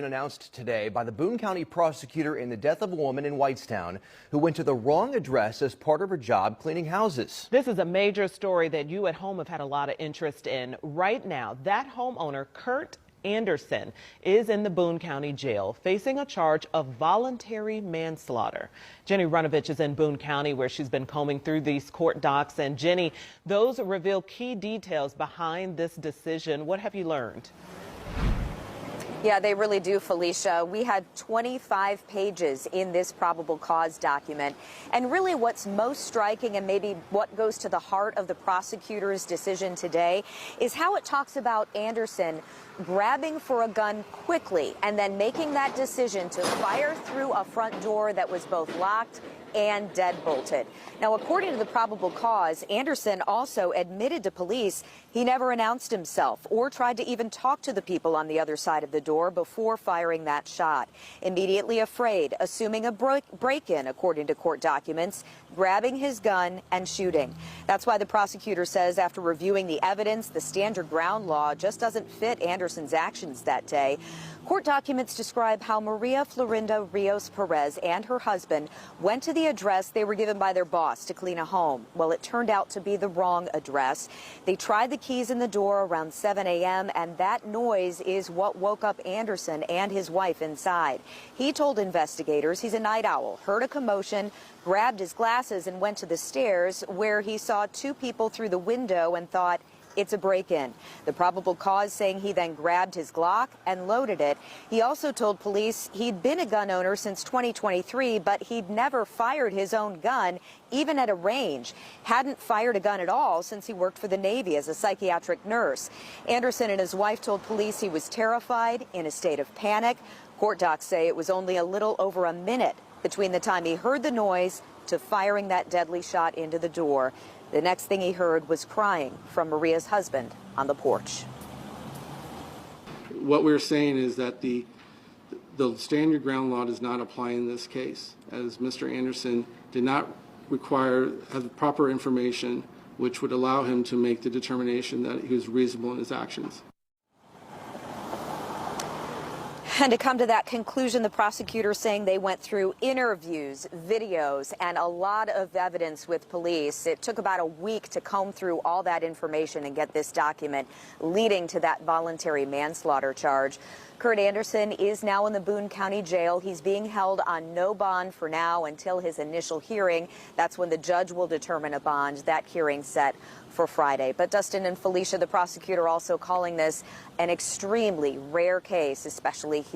Announced today by the Boone County prosecutor in the death of a woman in Whitestown who went to the wrong address as part of her job cleaning houses. This is a major story that you at home have had a lot of interest in. Right now, that homeowner, Curt Andersen, is in the Boone County jail facing a charge of voluntary manslaughter. Jenny Runovich is in Boone County where she's been combing through these court docs. And Jenny, those reveal key details behind this decision. What have you learned? Yeah, they really do, Felicia. We had 25 pages in this probable cause document. And really what's most striking and maybe what goes to the heart of the prosecutor's decision today is how it talks about Andersen grabbing for a gun quickly and then making that decision to fire through a front door that was both locked and deadbolted. Now, according to the probable cause, Andersen also admitted to police he never announced himself or tried to even talk to the people on the other side of the door before firing that shot. Immediately afraid, assuming a break-in, according to court documents, grabbing his gun and shooting. That's why the prosecutor says after reviewing the evidence, the standard ground law just doesn't fit Andersen's actions that day. Court documents describe how Maria Florinda Rios Perez and her husband went to the address they were given by their boss to clean a home. Well, it turned out to be the wrong address. They tried the keys in the door around 7 a.m. and that noise is what woke up Andersen and his wife inside. He told investigators he's a night owl, heard a commotion, grabbed his glasses and went to the stairs where he saw two people through the window and thought, it's a break-in. The probable cause saying he then grabbed his Glock and loaded it. He also told police he'd been a gun owner since 2023, but he'd never fired his own gun, even at a range. Hadn't fired a gun at all since he worked for the Navy as a psychiatric nurse. Andersen and his wife told police he was terrified, in a state of panic. Court docs say it was only a little over a minute between the time he heard the noise to firing that deadly shot into the door. The next thing he heard was crying from Maria's husband on the porch. What we're saying is that the standard ground law does not apply in this case, as Mr. Andersen did not have proper information which would allow him to make the determination that he was reasonable in his actions. And to come to that conclusion, the prosecutor saying they went through interviews, videos, and a lot of evidence with police. It took about a week to comb through all that information and get this document, leading to that voluntary manslaughter charge. Curt Andersen is now in the Boone County Jail. He's being held on no bond for now until his initial hearing. That's when the judge will determine a bond. That hearing set for Friday. But Dustin and Felicia, the prosecutor also calling this an extremely rare case, especially here.